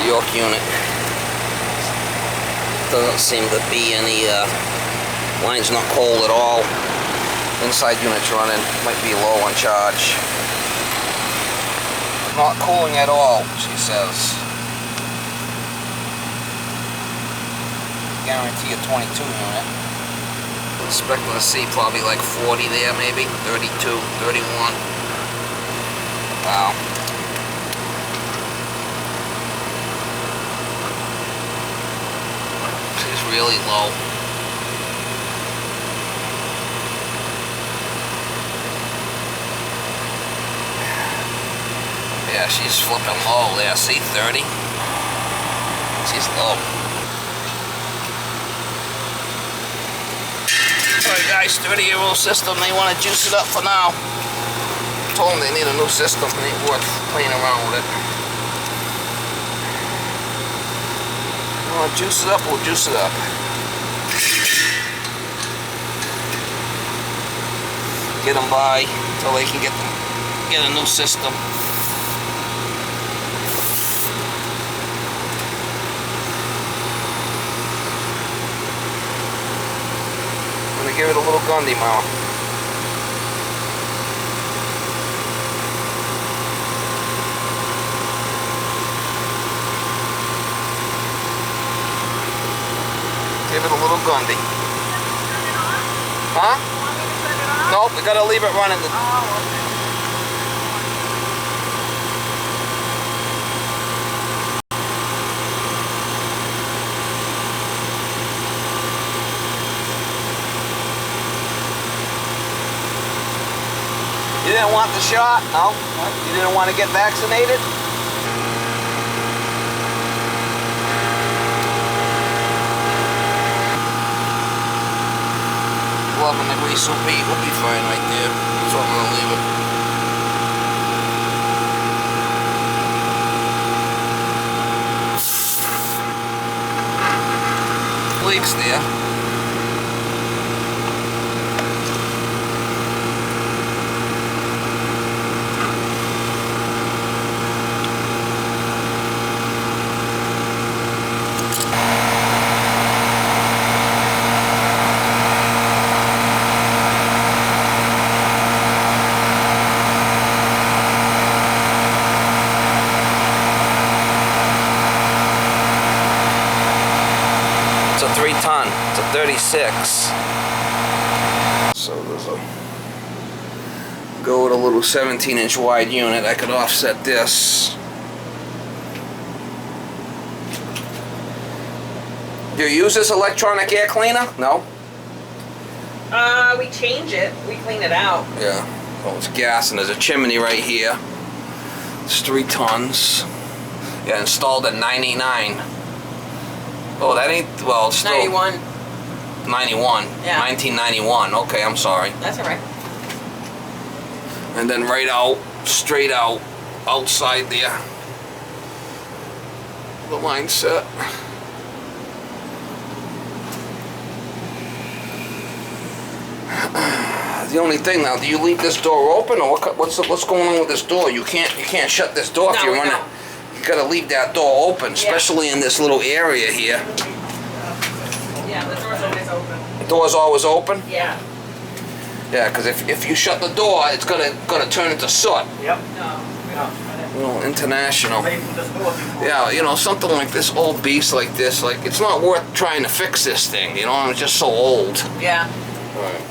York unit. Doesn't seem to be any, line's not cold at all. Inside unit's running, might be low on charge. Not cooling at all, she says. Guarantee a 22 unit. Expecting to see probably like 40 there, maybe 32, 31. Wow. She's really low. Yeah, she's flipping low there. See, 30. She's low. Alright guys, 30-year-old system, they want to juice it up for now. Told them they need a new system, it ain't worth playing around with it. You want to juice it up, we'll juice it up. Get them by until they can get a new system. Give it a little gundy mount. Give it a little gundy. Huh? Nope, we gotta leave it running. You didn't want the shot? No? You didn't want to get vaccinated? 11 degrees sous vide will be fine right there. So I'm going to leave it. Leaks there. It's a 3-ton. It's a 36. So there's a go with a little 17-inch wide unit. I could offset this. Do you use this electronic air cleaner? No? We change it. We clean it out. Yeah. Oh, it's gas, and there's a chimney right here. It's 3 tons. Yeah, installed in '99. Oh, that ain't, well, it's still 91. 91. Yeah. 1991. Okay, I'm sorry. That's all right. And then right out, straight out, outside there, the line set. The only thing now, do you leave this door open, or what's going on with this door? You can't shut this door if you're running. You gotta leave that door open, especially in this little area here. Yeah, the door's always open. The door's always open? Yeah. Yeah, because if you shut the door, it's gonna turn into soot. Yep. No. You know, international. Yeah, you know, something like this old beast like this, like it's not worth trying to fix this thing. You know, it's just so old. Yeah. All right.